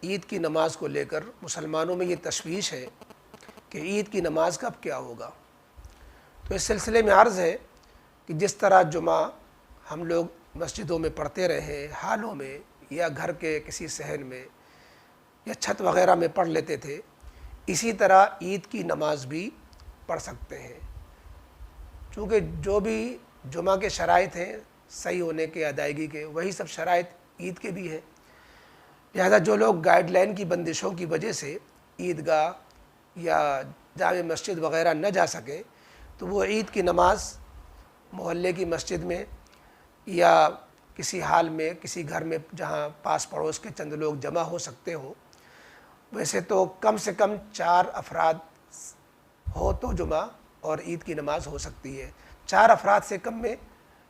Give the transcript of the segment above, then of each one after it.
عید کی نماز کو لے کر مسلمانوں میں یہ تشویش ہے کہ عید کی نماز کب کیا ہوگا۔ تو اس سلسلے میں عرض ہے کہ جس طرح جمعہ ہم لوگ مسجدوں میں پڑھتے رہے، حالوں میں یا گھر کے کسی صحن میں یا چھت وغیرہ میں پڑھ لیتے تھے، اسی طرح عید کی نماز بھی پڑھ سکتے ہیں، چونکہ جو بھی جمعہ کے شرائط ہیں صحیح ہونے کے، ادائیگی کے، وہی سب شرائط عید کے بھی ہیں۔ لہذا جو لوگ گائیڈ لائن کی بندشوں کی وجہ سے عیدگاہ یا جامع مسجد وغیرہ نہ جا سکیں، تو وہ عید کی نماز محلے کی مسجد میں یا کسی حال میں، کسی گھر میں جہاں پاس پڑوس کے چند لوگ جمع ہو سکتے ہوں، ویسے تو کم سے کم 4 افراد ہو تو جمعہ اور عید کی نماز ہو سکتی ہے۔ 4 افراد سے کم میں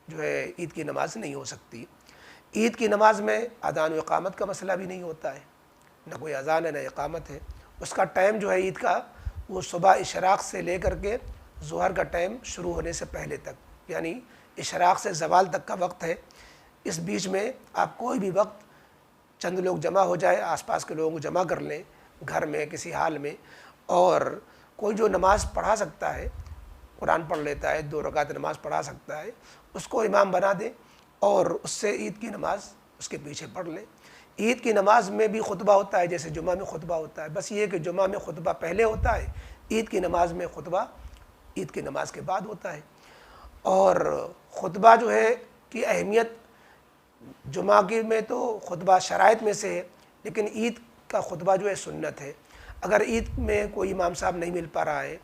جو ہے عید کی نماز نہیں ہو سکتی۔ عید کی نماز میں اذان و اقامت کا مسئلہ بھی نہیں ہوتا ہے، نہ کوئی اذان ہے نہ اقامت ہے۔ اس کا ٹائم جو ہے عید کا وہ صبح اشراق سے لے کر کے ظہر کا ٹائم شروع ہونے سے پہلے تک، یعنی اشراق سے زوال تک کا وقت ہے۔ اس بیچ میں آپ کوئی بھی وقت چند لوگ جمع ہو جائے، آس پاس کے لوگوں کو جمع کر لیں گھر میں کسی حال میں، اور کوئی جو نماز پڑھا سکتا ہے، قرآن پڑھ لیتا ہے، 2 رکعت نماز پڑھا سکتا ہے، اس کو امام بنا دیں اور اس سے عید کی نماز اس کے پیچھے پڑھ لیں۔ عید کی نماز میں بھی خطبہ ہوتا ہے جیسے جمعہ میں خطبہ ہوتا ہے، بس یہ کہ جمعہ میں خطبہ پہلے ہوتا ہے، عید کی نماز میں خطبہ عید کی نماز کے بعد ہوتا ہے۔ اور خطبہ جو ہے کی اہمیت، جمعہ کی میں تو خطبہ شرائط میں سے ہے، لیکن عید کا خطبہ جو ہے سنت ہے۔ اگر عید میں کوئی امام صاحب نہیں مل پا رہا ہے،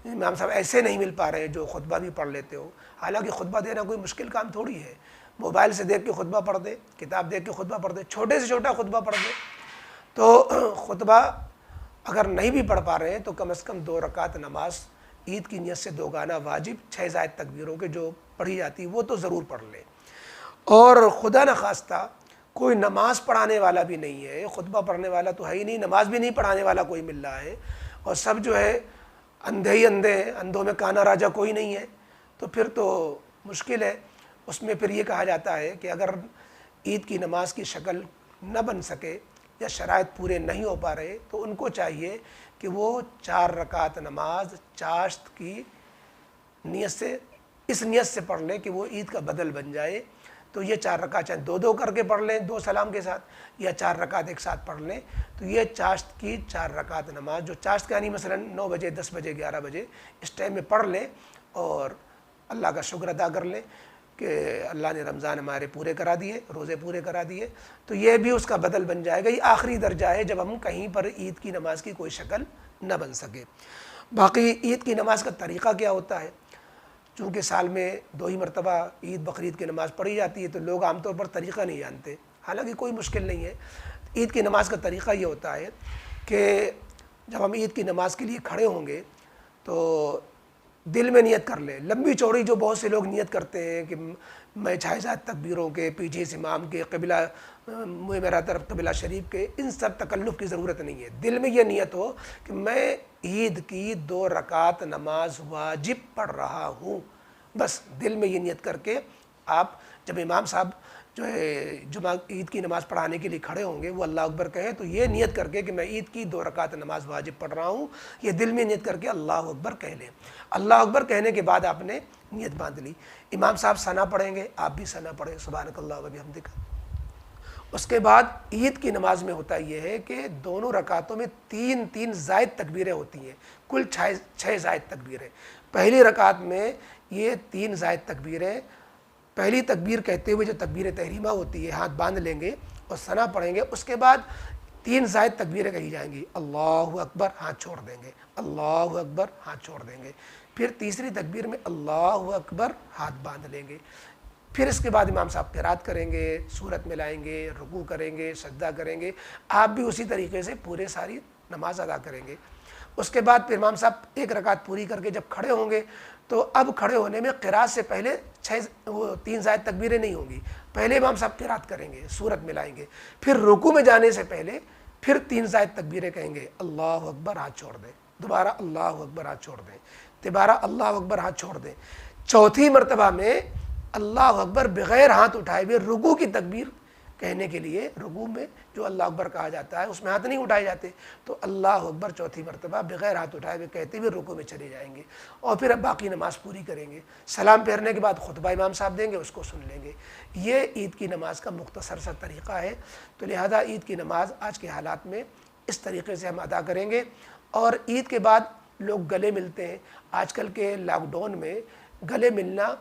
امام صاحب ایسے نہیں مل پا رہے ہیں جو خطبہ بھی پڑھ لیتے ہو، حالانکہ خطبہ دینا کوئی مشکل کام تھوڑی ہے، موبائل سے دیکھ کے خطبہ پڑھ دے، کتاب دیکھ کے خطبہ پڑھ دے، چھوٹے سے چھوٹا خطبہ پڑھ دے۔ تو خطبہ اگر نہیں بھی پڑھ پا رہے ہیں تو کم از کم 2 رکعت نماز عید کی نیت سے 2 گانا واجب 6 زائد تکبیروں کے جو پڑھی جاتی وہ تو ضرور پڑھ لیں۔ اور خدا نخواستہ کوئی نماز پڑھانے والا بھی نہیں ہے، خطبہ پڑھنے والا تو ہے ہی نہیں، نماز بھی نہیں پڑھانے والا کوئی مل رہا ہے، اور سب جو ہے اندھے ہی اندھے ہیں، اندھوں میں کانا راجا کوئی نہیں ہے، تو پھر تو مشکل ہے۔ اس میں پھر یہ کہا جاتا ہے کہ اگر عید کی نماز کی شکل نہ بن سکے یا شرائط پورے نہیں ہو پا رہے تو ان کو چاہیے کہ وہ 4 رکعت نماز چاشت کی نیت سے، اس نیت سے پڑھ لیں کہ وہ عید کا بدل بن جائے۔ تو یہ 4 رکعت چاہے 2 کر کے پڑھ لیں 2 سلام کے ساتھ، یا 4 رکعت ایک ساتھ پڑھ لیں، تو یہ چاشت کی 4 رکعت نماز، جو چاشت کا یعنی مثلا 9 بجے 10 بجے 11 بجے اس ٹائم میں پڑھ لیں اور اللہ کا شکر ادا کر لیں کہ اللہ نے رمضان ہمارے پورے کرا دیے، روزے پورے کرا دیے، تو یہ بھی اس کا بدل بن جائے گا۔ یہ آخری درجہ ہے جب ہم کہیں پر عید کی نماز کی کوئی شکل نہ بن سکے۔ باقی عید کی نماز کا طریقہ کیا ہوتا ہے، چونکہ سال میں 2 ہی مرتبہ عید بقرعید کی نماز پڑھی جاتی ہے تو لوگ عام طور پر طریقہ نہیں جانتے، حالانکہ کوئی مشکل نہیں ہے۔ عید کی نماز کا طریقہ یہ ہوتا ہے کہ جب ہم عید کی نماز کے لیے کھڑے ہوں گے تو دل میں نیت کر لیں، لمبی چوڑی جو بہت سے لوگ نیت کرتے ہیں کہ میں 6 زائد تکبیروں کے، پیچھے سے امام کے، قبلہ میرا طرف قبلہ شریف کے، ان سب تکلف کی ضرورت نہیں ہے۔ دل میں یہ نیت ہو کہ میں عید کی 2 رکعت نماز واجب پڑھ رہا ہوں، بس دل میں یہ نیت کر کے آپ جب امام صاحب جو ہے جمعہ عید کی نماز پڑھانے کے لیے کھڑے ہوں گے وہ اللہ اکبر کہیں تو یہ نیت کر کے کہ میں عید کی 2 رکعت نماز واجب پڑھ رہا ہوں، یہ دل میں نیت کر کے اللہ اکبر کہہ لیں۔ اللہ اکبر کہنے کے بعد آپ نے نیت باندھ لی، امام صاحب ثنا پڑھیں گے، آپ بھی ثنا پڑھیں، سبحانک اللہ و بحمدک۔ اس کے بعد عید کی نماز میں ہوتا یہ ہے کہ دونوں رکعتوں میں 3 زائد تکبیریں ہوتی ہیں، کل 6 زائد تکبیریں۔ پہلی رکعت میں یہ 3 زائد تکبیریں، پہلی تکبیر کہتے ہوئے جو تکبیر تحریمہ ہوتی ہے ہاتھ باندھ لیں گے اور ثنا پڑھیں گے، اس کے بعد 3 زائد تکبیریں کہی جائیں گی، اللہ اکبر ہاتھ چھوڑ دیں گے، اللہ اکبر ہاتھ چھوڑ دیں گے، پھر تیسری تکبیر میں اللہ اکبر ہاتھ باندھ لیں گے، پھر اس کے بعد امام صاحب قرات کریں گے، سورت ملائیں گے، رکوع کریں گے، سجدہ کریں گے، آپ بھی اسی طریقے سے پورے ساری نماز ادا کریں گے۔ اس کے بعد پھر امام صاحب 1 رکعت پوری کر کے جب کھڑے ہوں گے تو اب کھڑے ہونے میں قرات سے پہلے 3 زائد تکبیریں نہیں ہوں گی، پہلے امام صاحب قرات کریں گے، سورت ملائیں گے، پھر رکوع میں جانے سے پہلے پھر 3 زائد تکبیریں کہیں گے، اللہ اکبر ہاتھ چھوڑ دیں، دوبارہ اللہ اکبر ہاتھ چھوڑ دیں، دوبارہ اللہ اکبر ہاتھ چھوڑ دیں، چوتھی مرتبہ میں اللہ اکبر بغیر ہاتھ اٹھائے ہوئے رکوع کی تکبیر کہنے کے لیے رکوع میں جو اللہ اکبر کہا جاتا ہے اس میں ہاتھ نہیں اٹھائے جاتے، تو اللہ اکبر چوتھی مرتبہ بغیر ہاتھ اٹھائے ہوئے کہتے ہوئے رکوع میں چلے جائیں گے، اور پھر اب باقی نماز پوری کریں گے، سلام پھیرنے کے بعد خطبہ امام صاحب دیں گے، اس کو سن لیں گے۔ یہ عید کی نماز کا مختصر سا طریقہ ہے، تو لہذا عید کی نماز آج کے حالات میں اس طریقے سے ہم ادا کریں گے۔ اور عید کے بعد لوگ گلے ملتے ہیں، آج کل کے لاک ڈاؤن میں گلے ملنا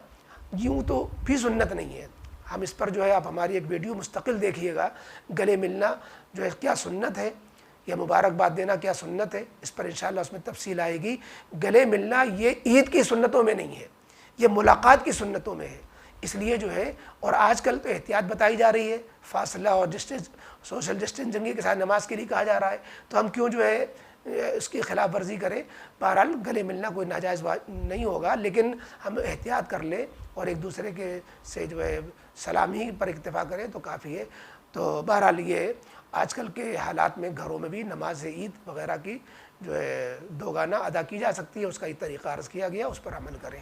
یوں تو بھی سنت نہیں ہے، ہم اس پر جو ہے آپ ہماری ایک ویڈیو مستقل دیکھیے گا، گلے ملنا جو ہے کیا سنت ہے یا مبارکباد دینا کیا سنت ہے، اس پر انشاءاللہ اس میں تفصیل آئے گی۔ گلے ملنا یہ عید کی سنتوں میں نہیں ہے، یہ ملاقات کی سنتوں میں ہے، اس لیے جو ہے، اور آج کل تو احتیاط بتائی جا رہی ہے، فاصلہ اور ڈسٹینس، سوشل ڈسٹینسنگ کے ساتھ نماز کے لیے کہا جا رہا ہے، تو ہم کیوں جو ہے اس کی خلاف ورزی کریں۔ بہرحال گلے ملنا کوئی ناجائز نہیں ہوگا، لیکن ہم احتیاط کر لیں اور ایک دوسرے کے سے جو ہے سلامی پر اکتفا کریں تو کافی ہے۔ تو بہرحال یہ آج کل کے حالات میں گھروں میں بھی نماز عید وغیرہ کی جو ہے دوگانہ ادا کی جا سکتی ہے، اس کا ایک طریقہ عرض کیا گیا، اس پر عمل کریں۔